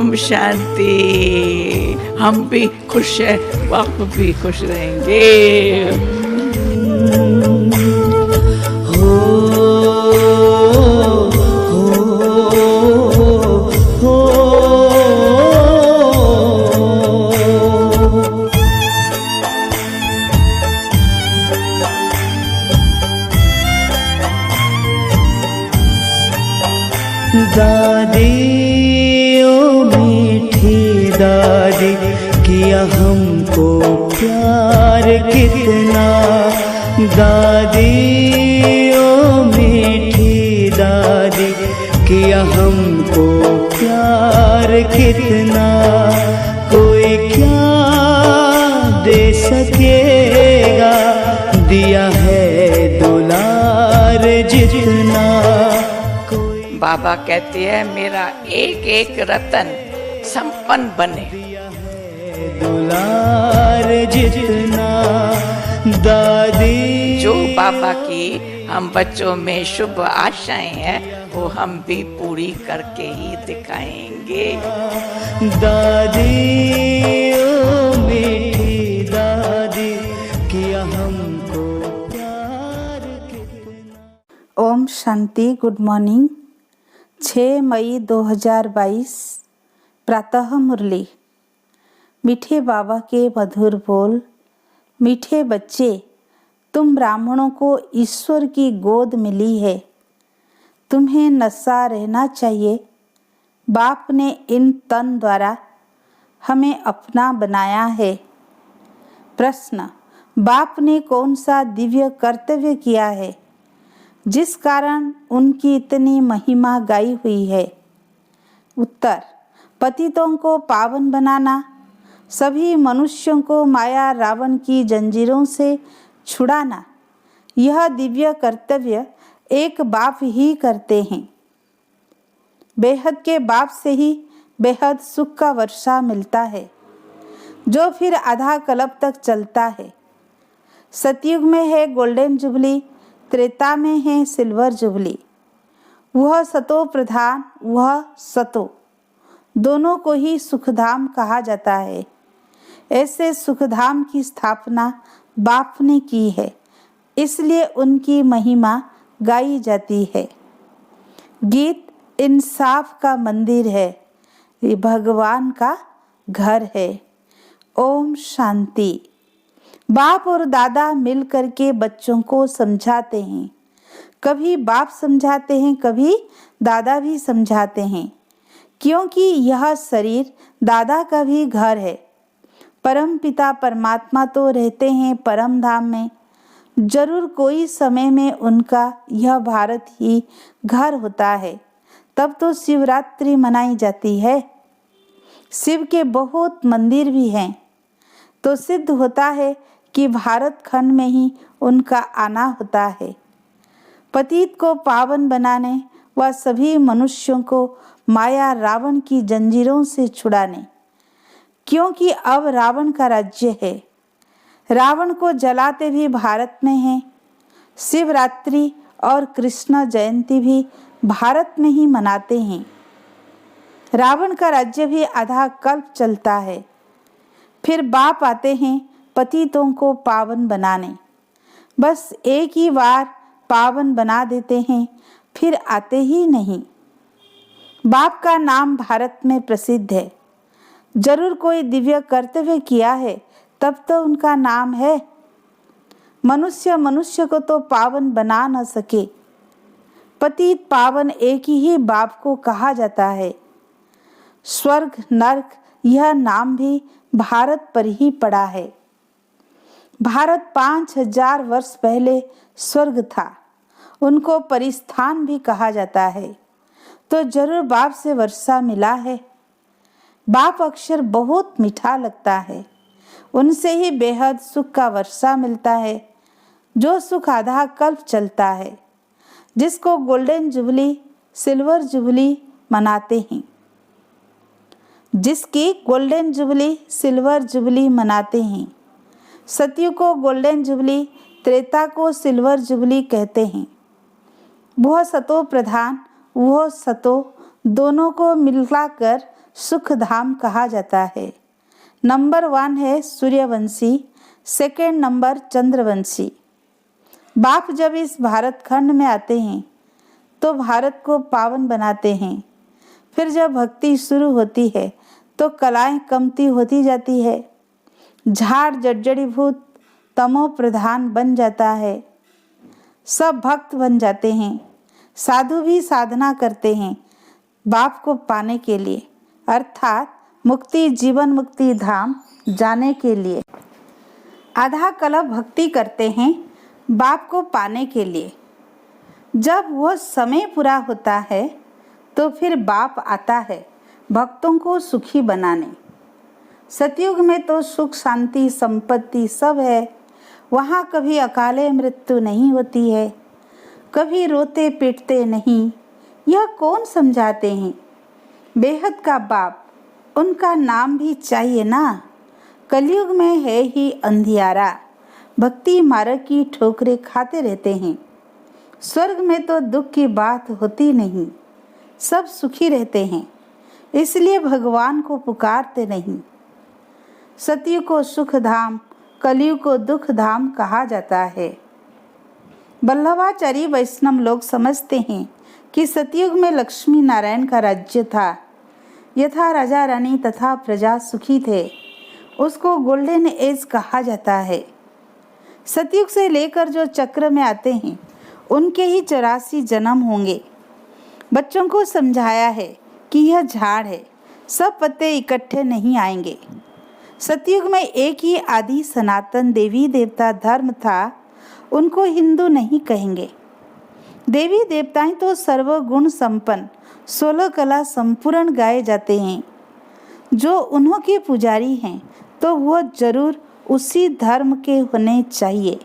ओम शांति। हम भी खुश हैं, आप भी खुश रहेंगे। दादी ओ मीठी दादी, किया हमको प्यार कितना। दादी ओ मीठी दादी, किया हमको प्यार कितना। कोई क्या दे सकेगा, दिया है दुलार जितना। बाबा कहते हैं मेरा एक एक रतन संपन्न बने। दुलार जितना दादी। जो बाबा की हम बच्चों में शुभ आशाएं हैं वो हम भी पूरी करके ही दिखाएंगे। दादी ओ मीठी दादी, किया हमको प्यार कितना। ओम शांति। Good morning. 6 मई 2022 प्रातः मुरली। मीठे बाबा के मधुर बोल। मीठे बच्चे, तुम ब्राह्मणों को ईश्वर की गोद मिली है, तुम्हें नशा रहना चाहिए। बाप ने इन तन द्वारा हमें अपना बनाया है। प्रश्न, बाप ने कौन सा दिव्य कर्तव्य किया है जिस कारण उनकी इतनी महिमा गाई हुई है? उत्तर, पतितों को पावन बनाना, सभी मनुष्यों को माया रावण की जंजीरों से छुड़ाना। यह दिव्य कर्तव्य एक बाप ही करते हैं। बेहद के बाप से ही बेहद सुख का वर्षा मिलता है, जो फिर आधा कल्प तक चलता है। सतयुग में है गोल्डन जुबली, त्रेता में है सिल्वर जुबली। वह सतो प्रधान, वह सतो, दोनों को ही सुखधाम कहा जाता है। ऐसे सुखधाम की स्थापना बाप ने की है, इसलिए उनकी महिमा गाई जाती है। गीत इंसाफ का मंदिर है, ये भगवान का घर है। ओम शांति। बाप और दादा मिल करके बच्चों को समझाते हैं। कभी बाप समझाते हैं, कभी दादा भी समझाते हैं, क्योंकि यह शरीर दादा का भी घर है। परम पिता परमात्मा तो रहते हैं परम धाम में। जरूर कोई समय में उनका यह भारत ही घर होता है। तब तो शिवरात्रि मनाई जाती है। शिव के बहुत मंदिर भी हैं, तो सिद्ध होता है कि भारत खंड में ही उनका आना होता है। पतित को पावन बनाने व सभी मनुष्यों को माया रावण की जंजीरों से छुड़ाने, क्योंकि अब रावण का राज्य है। रावण को जलाते भी भारत में है। शिवरात्रि और कृष्ण जयंती भी भारत में ही मनाते हैं। रावण का राज्य भी आधा कल्प चलता है। फिर बाप आते हैं पतितों को पावन बनाने। बस एक ही बार पावन बना देते हैं, फिर आते ही नहीं। बाप का नाम भारत में प्रसिद्ध है। जरूर कोई दिव्य कर्तव्य किया है, तब तो उनका नाम है। मनुष्य मनुष्य को तो पावन बना न सके। पतित पावन एक ही बाप को कहा जाता है। स्वर्ग नरक यह नाम भी भारत पर ही पड़ा है। भारत 5000 वर्ष पहले स्वर्ग था, उनको परिस्थान भी कहा जाता है। तो जरूर बाप से वर्षा मिला है। बाप अक्षर बहुत मीठा लगता है, उनसे ही बेहद सुख का वर्षा मिलता है, जो सुख आधा कल्प चलता है, जिसको गोल्डन जुबली सिल्वर जुबली मनाते हैं। जिसकी गोल्डन जुबली सिल्वर जुबली मनाते हैं। सतयुग को गोल्डन जुबली, त्रेता को सिल्वर जुबली कहते हैं। वह सतो प्रधान, वह सतो, दोनों को मिलाकर सुख धाम कहा जाता है। नंबर 1 है सूर्यवंशी, सेकंड नंबर चंद्रवंशी। बाप जब इस भारत खंड में आते हैं तो भारत को पावन बनाते हैं। फिर जब भक्ति शुरू होती है तो कलाएं कमती होती जाती है। झाड़ जर्जरीभूत तमो प्रधान बन जाता है। सब भक्त बन जाते हैं। साधु भी साधना करते हैं बाप को पाने के लिए, अर्थात मुक्ति, जीवन मुक्ति धाम जाने के लिए। आधा कल्प भक्ति करते हैं बाप को पाने के लिए। जब वह समय पूरा होता है तो फिर बाप आता है भक्तों को सुखी बनाने। सतयुग में तो सुख शांति संपत्ति सब है। वहाँ कभी अकाले मृत्यु नहीं होती है, कभी रोते पीटते नहीं। यह कौन समझाते हैं? बेहद का बाप, उनका नाम भी चाहिए ना। कलयुग में है ही अंधियारा, भक्ति मार्ग की ठोकरें खाते रहते हैं। स्वर्ग में तो दुख की बात होती नहीं, सब सुखी रहते हैं, इसलिए भगवान को पुकारते नहीं। सतयुग को सुख धाम, कलयुग को दुख धाम कहा जाता है। वल्लभाचारी वैष्णव लोग समझते हैं कि सतयुग में लक्ष्मी नारायण का राज्य था। यथा राजा रानी तथा प्रजा सुखी थे, उसको गोल्डन एज कहा जाता है। सतयुग से लेकर जो चक्र में आते हैं उनके ही 84 जन्म होंगे। बच्चों को समझाया है कि यह झाड़ है, सब पत्ते इकट्ठे नहीं आएंगे। सतयुग में एक ही आदि सनातन देवी देवता धर्म था, उनको हिंदू नहीं कहेंगे। देवी देवताएं तो सर्वगुण संपन्न 16 कला संपूर्ण गाए जाते हैं। जो उन्हों के पुजारी हैं तो वह जरूर उसी धर्म के होने चाहिए।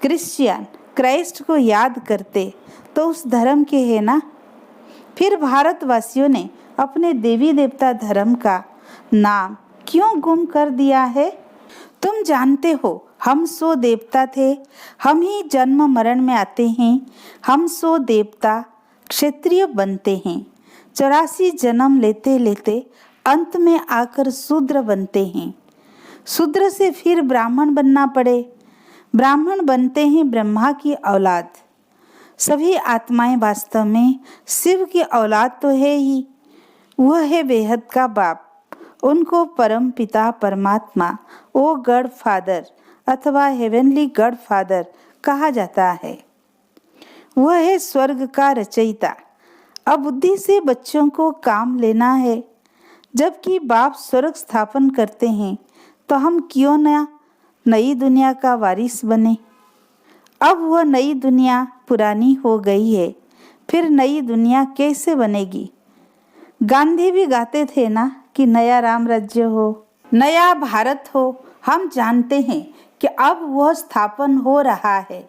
क्रिश्चियन क्राइस्ट को याद करते तो उस धर्म के है ना। फिर भारतवासियों ने अपने देवी देवता धर्म का नाम क्यों गुम कर दिया है? तुम जानते हो, हम सो देवता थे, हम ही जन्म मरण में आते हैं। हम सो देवता क्षत्रिय बनते हैं, 84 जन्म लेते लेते अंत में आकर शूद्र बनते हैं। शूद्र से फिर ब्राह्मण बनना पड़े। ब्राह्मण बनते हैं ब्रह्मा की औलाद। सभी आत्माएं वास्तव में शिव की औलाद तो है ही। वह है बेहद का बाप। उनको परम पिता परमात्मा, ओ गॉड फादर अथवा हेवनली गॉड फादर कहा जाता है। वह है स्वर्ग का रचयिता। अब बुद्धि से बच्चों को काम लेना है। जबकि बाप स्वर्ग स्थापन करते हैं तो हम क्यों न नई दुनिया का वारिस बने? अब वह नई दुनिया पुरानी हो गई है, फिर नई दुनिया कैसे बनेगी? गांधी भी गाते थे ना कि नया राम राज्य हो, नया भारत हो। हम जानते हैं कि अब वह स्थापन हो रहा है।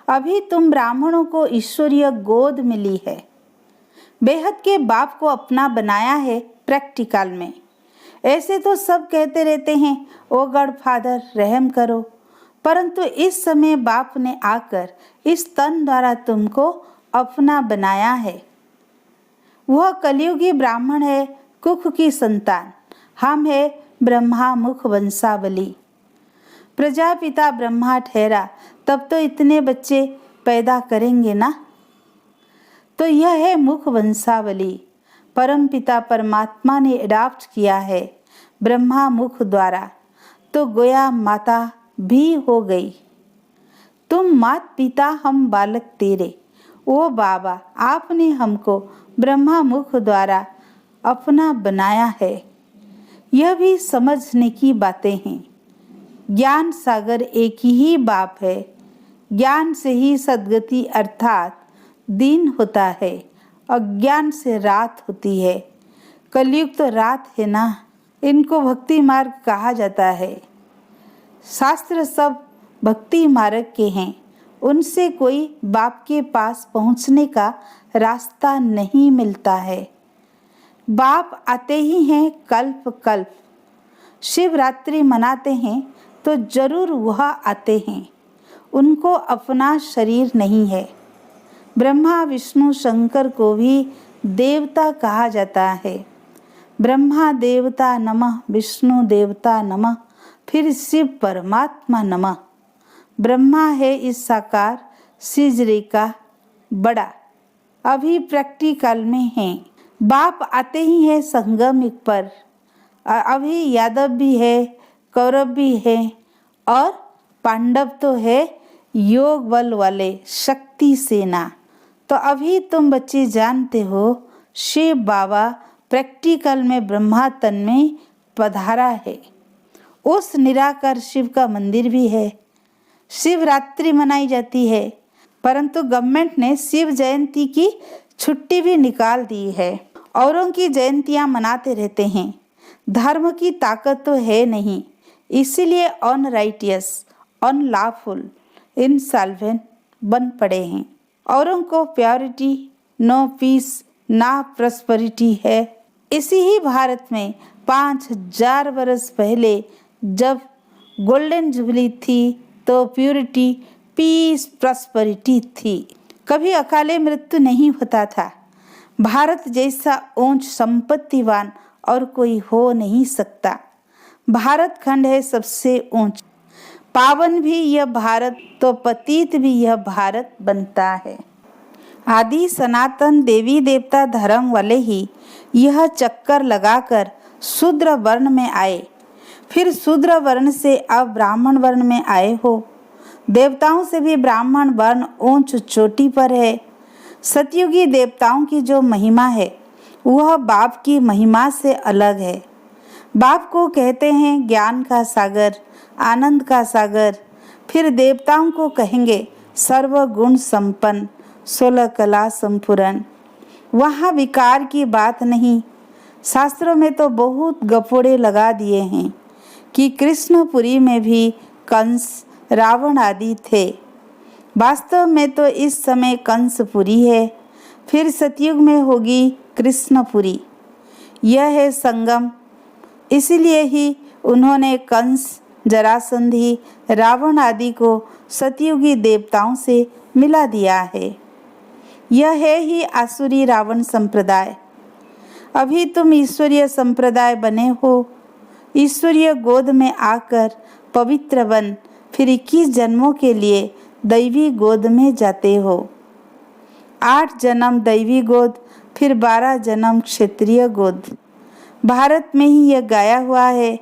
अभी तुम ब्राह्मणों को ईश्वरीय गोद मिली है। बेहद के बाप को अपना बनाया है प्रैक्टिकल में। ऐसे तो सब कहते रहते हैं, ओ गॉड फादर रहम करो, परंतु इस समय बाप ने आकर इस तन द्वारा तुमको अपना बनाया है। वह कलयुगी ब्राह्मण है, कुख की संतान। हम है ब्रह्मा मुख वंशावली। प्रजापिता ब्रह्मा ठहरा तब तो इतने बच्चे पैदा करेंगे ना। तो यह है मुख वंशावली। परम पिता परमात्मा ने अडॉप्ट किया है ब्रह्मा मुख द्वारा, तो गोया माता भी हो गई। तुम मात पिता हम बालक तेरे। ओ बाबा, आपने हमको ब्रह्मा मुख द्वारा अपना बनाया है। यह भी समझने की बातें हैं। ज्ञान सागर एक ही बाप है। ज्ञान से ही सद्गति अर्थात दिन होता है, अज्ञान से रात होती है। कलयुग तो रात है ना, इनको भक्ति मार्ग कहा जाता है। शास्त्र सब भक्ति मार्ग के हैं, उनसे कोई बाप के पास पहुंचने का रास्ता नहीं मिलता है। बाप आते ही हैं कल्प कल्प। शिवरात्रि मनाते हैं तो जरूर वह आते हैं। उनको अपना शरीर नहीं है। ब्रह्मा विष्णु शंकर को भी देवता कहा जाता है। ब्रह्मा देवता नमः, विष्णु देवता नमः, फिर शिव परमात्मा नमः। ब्रह्मा है इस साकार सिजरे का बड़ा, अभी प्रैक्टिकल में है। बाप आते ही है संगम पर, अभी यादव भी है, कौरव भी है और पांडव तो है योग बल वाले शक्ति सेना। तो अभी तुम बच्चे जानते हो शिव बाबा प्रैक्टिकल में ब्रह्मा तन में पधारा है। उस निराकार शिव का मंदिर भी है। शिवरात्रि मनाई जाती है, परंतु गवर्नमेंट ने शिव जयंती की छुट्टी भी निकाल दी है। औरों की जयंतियां मनाते रहते हैं। धर्म की ताकत तो है नहीं, इसीलिए अनराइटियस, अनलॉफुल, इनसॉल्वेंट बन पड़े हैं। औरों को प्योरिटी, नो पीस, ना प्रॉस्पेरिटी है। इसी ही भारत में 5000 वर्ष पहले जब गोल्डन जुबली थी तो प्योरिटी, पीस, प्रॉस्पेरिटी थी। कभी अकाले मृत्यु नहीं होता था। भारत जैसा ऊंच संपत्तिवान और कोई हो नहीं सकता। भारत खंड है सबसे ऊंच, पावन भी यह भारत तो पतित भी यह भारत बनता है। आदि सनातन देवी देवता धर्म वाले ही यह चक्कर लगाकर शूद्र वर्ण में आए, फिर शूद्र वर्ण से अब ब्राह्मण वर्ण में आए हो। देवताओं से भी ब्राह्मण वर्ण ऊंच चोटी पर है। सतयुगी देवताओं की जो महिमा है वह बाप की महिमा से अलग है। बाप को कहते हैं ज्ञान का सागर, आनंद का सागर। फिर देवताओं को कहेंगे सर्वगुण संपन्न, 16 कला संपूर्ण। वहाँ विकार की बात नहीं। शास्त्रों में तो बहुत गपोड़े लगा दिए हैं कि कृष्णपुरी में भी कंस, रावण आदि थे। वास्तव में तो इस समय कंसपुरी है, फिर सतयुग में होगी कृष्णपुरी। यह है संगम। इसलिए ही उन्होंने कंस, जरासंधी, रावण आदि को सतयुगी देवताओं से मिला दिया है। यह है ही आसुरी रावण संप्रदाय। अभी तुम ईश्वरीय संप्रदाय बने हो। ईश्वरीय गोद में आकर पवित्र बन फिर 21 जन्मों के लिए दैवी गोद में जाते हो। 8 जन्म दैवी गोद, फिर 12 जन्म क्षेत्रीय गोद। भारत में ही यह गाया हुआ है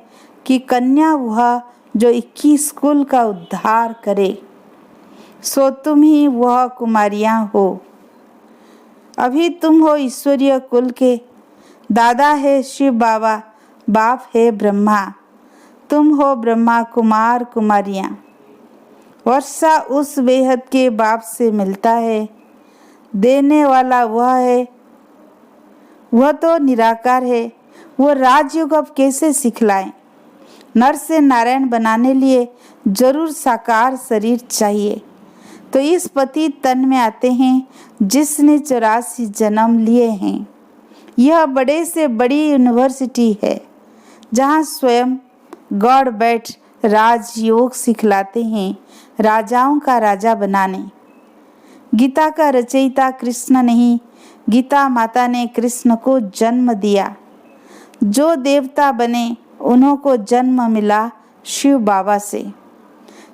कि कन्या वह जो 21 कुल का उद्धार करे, सो तुम ही वह कुमारियां हो। अभी तुम हो ईश्वरीय कुल के। दादा है शिव बाबा, बाप है ब्रह्मा। तुम हो ब्रह्मा कुमार कुमारियां। वर्षा उस बेहद के बाप से मिलता है। देने वाला वह है, वह तो निराकार है। वो राजयोग अब कैसे सिखलाएं? नर से नारायण बनाने लिए जरूर साकार शरीर चाहिए। तो इस पति तन में आते हैं जिसने 84 जन्म लिए हैं। यह बड़े से बड़ी यूनिवर्सिटी है जहाँ स्वयं गॉड बैठ राजयोग सिखलाते हैं, राजाओं का राजा बनाने। गीता का रचयिता कृष्ण नहीं, गीता माता ने कृष्ण को जन्म दिया। जो देवता बने उन्हों को जन्म मिला शिव बाबा से।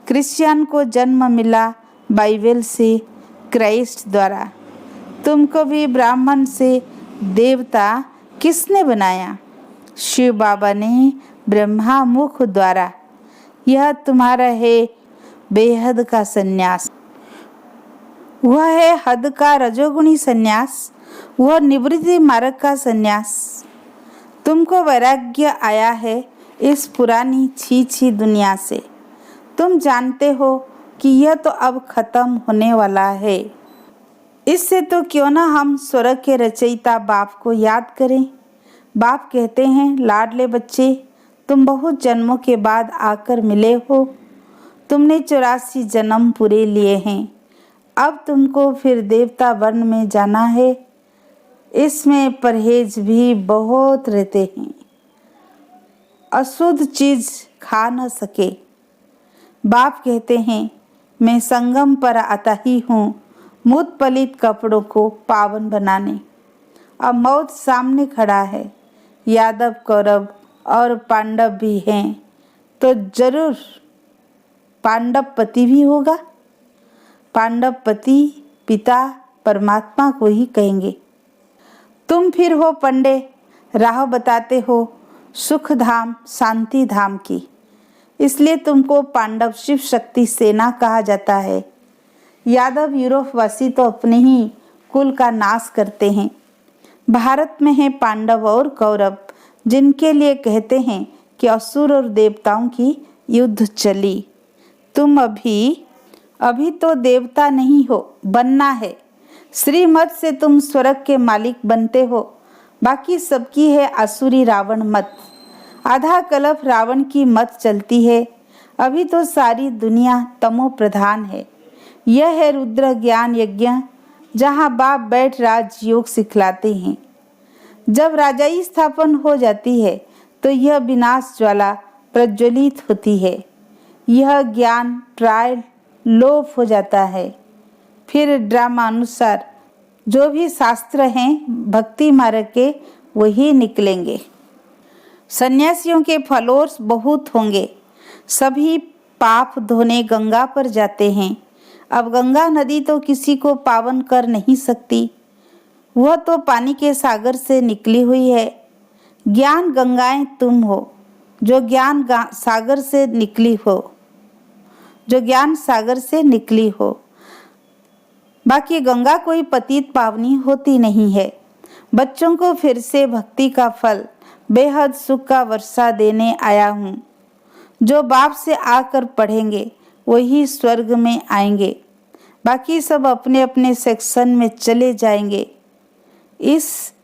क्रिश्चियन को जन्म मिला बाइबल से, क्राइस्ट द्वारा। तुमको भी ब्राह्मण से देवता किसने बनाया? शिव बाबा ने ब्रह्मा मुख द्वारा। यह तुम्हारा है बेहद का सन्यास। वह है हद का रजोगुणी सन्यास, वह निवृत्ति मार्ग का सन्यास। तुमको वैराग्य आया है इस पुरानी छी दुनिया से। तुम जानते हो कि यह तो अब खत्म होने वाला है। इससे तो क्यों ना हम स्वर्ग के रचयिता बाप को याद करें। बाप कहते हैं, लाडले बच्चे, तुम बहुत जन्मों के बाद आकर मिले हो। तुमने 84 जन्म पूरे लिए हैं। अब तुमको फिर देवता वर्ण में जाना है। इसमें परहेज भी बहुत रहते हैं। अशुद्ध चीज खा न सके। बाप कहते हैं, मैं संगम पर आता ही हूँ मूत पलित कपड़ों को पावन बनाने। अब मौत सामने खड़ा है, यादव कौरव और पांडव भी हैं तो जरूर पांडवपति भी होगा। पांडवपति पिता परमात्मा को ही कहेंगे। तुम फिर हो पंडे, राह बताते हो सुख धाम शांति धाम की, इसलिए तुमको पांडव शिव शक्ति सेना कहा जाता है। यादव यूरोपवासी तो अपने ही कुल का नाश करते हैं। भारत में है पांडव और कौरव, जिनके लिए कहते हैं कि असुर और देवताओं की युद्ध चली। तुम अभी तो देवता नहीं हो, बनना है। श्रीमत से तुम स्वर्ग के मालिक बनते हो, बाकी सबकी है आसुरी रावण मत। आधा कल्प रावण की मत चलती है। अभी तो सारी दुनिया तमो प्रधान है। यह है रुद्र ज्ञान यज्ञ, जहाँ बाप बैठ राजयोग सिखलाते हैं। जब राजाई स्थापन हो जाती है तो यह विनाश ज्वाला प्रज्वलित होती है। यह ज्ञान प्राय लोप हो जाता है। फिर ड्रामा अनुसार जो भी शास्त्र हैं भक्ति मार्ग के वही निकलेंगे। सन्यासियों के फॉलोअर्स बहुत होंगे। सभी पाप धोने गंगा पर जाते हैं। अब गंगा नदी तो किसी को पावन कर नहीं सकती, वह तो पानी के सागर से निकली हुई है। ज्ञान गंगाएं तुम हो जो ज्ञान सागर से निकली हो। बाकी गंगा कोई पतित पावनी होती नहीं है। बच्चों को फिर से भक्ति का फल बेहद सुख का वर्षा देने आया हूँ। जो बाप से आकर पढ़ेंगे वही स्वर्ग में आएंगे, बाकी सब अपने अपने सेक्शन में चले जाएंगे। इस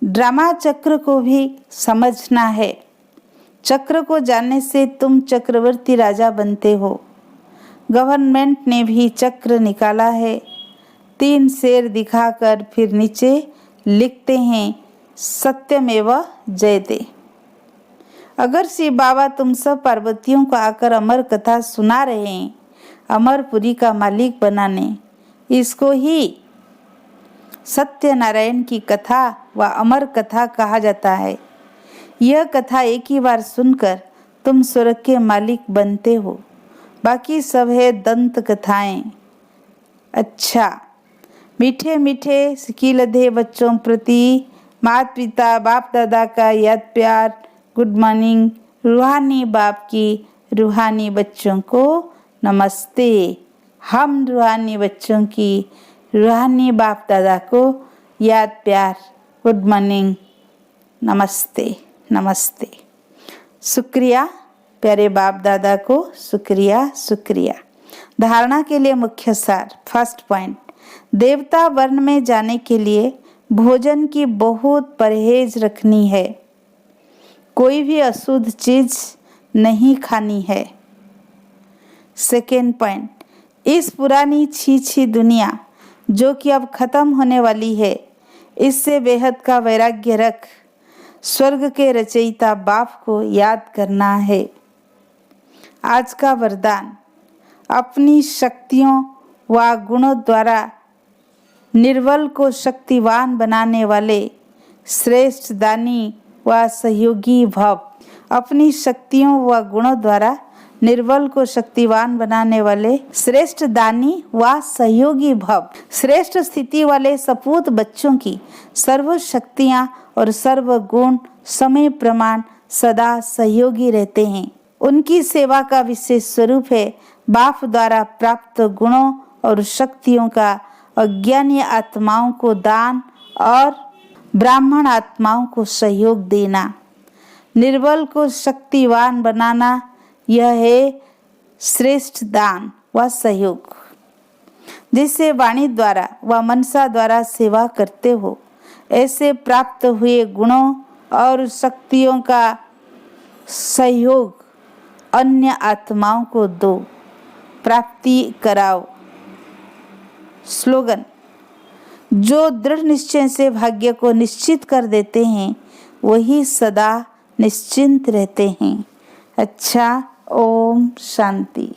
ड्रामा चक्र को भी समझना है। चक्र को जानने से तुम चक्रवर्ती राजा बनते हो। गवर्नमेंट ने भी चक्र निकाला है। 3 शेर दिखाकर फिर नीचे लिखते हैं सत्यमेव जयते। अगर शिव बाबा तुम सब पार्वतियों को आकर अमर कथा सुना रहे हैं, अमरपुरी का मालिक बनाने, इसको ही सत्यनारायण की कथा व अमर कथा कहा जाता है। यह कथा एक ही बार सुनकर तुम स्वर्ग के मालिक बनते हो, बाकी सब है दंत कथाएं। अच्छा, मीठे मीठे सिकिलधे बच्चों प्रति माता पिता बाप दादा का याद प्यार, गुड मॉर्निंग। रूहानी बाप की रूहानी बच्चों को नमस्ते। हम रूहानी बच्चों की रूहानी बाप दादा को याद प्यार, गुड मॉर्निंग, नमस्ते नमस्ते। शुक्रिया प्यारे बाप दादा को, शुक्रिया शुक्रिया। धारणा के लिए मुख्य सार। फर्स्ट पॉइंट, देवता वर्ण में जाने के लिए भोजन की बहुत परहेज रखनी है। कोई भी अशुद्ध चीज नहीं खानी है। सेकेंड पॉइंट, इस पुरानी छी दुनिया जो कि अब खत्म होने वाली है, इससे बेहद का वैराग्य रख स्वर्ग के रचयिता बाप को याद करना है। आज का वरदान, अपनी शक्तियों व गुणों द्वारा निर्बल को शक्तिवान बनाने वाले श्रेष्ठ दानी व सहयोगी भव। अपनी शक्तियों व गुणों द्वारा निर्बल को शक्तिवान बनाने वाले श्रेष्ठ दानी व सहयोगी भव। श्रेष्ठ स्थिति वाले सपूत बच्चों की सर्व शक्तियाँ और सर्व गुण समय प्रमाण सदा सहयोगी रहते हैं। उनकी सेवा का विशेष स्वरूप है बाप द्वारा प्राप्त गुणों और शक्तियों का अज्ञानी आत्माओं को दान और ब्राह्मण आत्माओं को सहयोग देना। निर्बल को शक्तिवान बनाना, यह है श्रेष्ठ दान व सहयोग। जिससे वाणी द्वारा व मनसा द्वारा सेवा करते हो, ऐसे प्राप्त हुए गुणों और शक्तियों का सहयोग अन्य आत्माओं को दो, प्राप्ति कराओ। स्लोगन, जो दृढ़ निश्चय से भाग्य को निश्चित कर देते हैं वही सदा निश्चिंत रहते हैं। अच्छा, ओम शांति।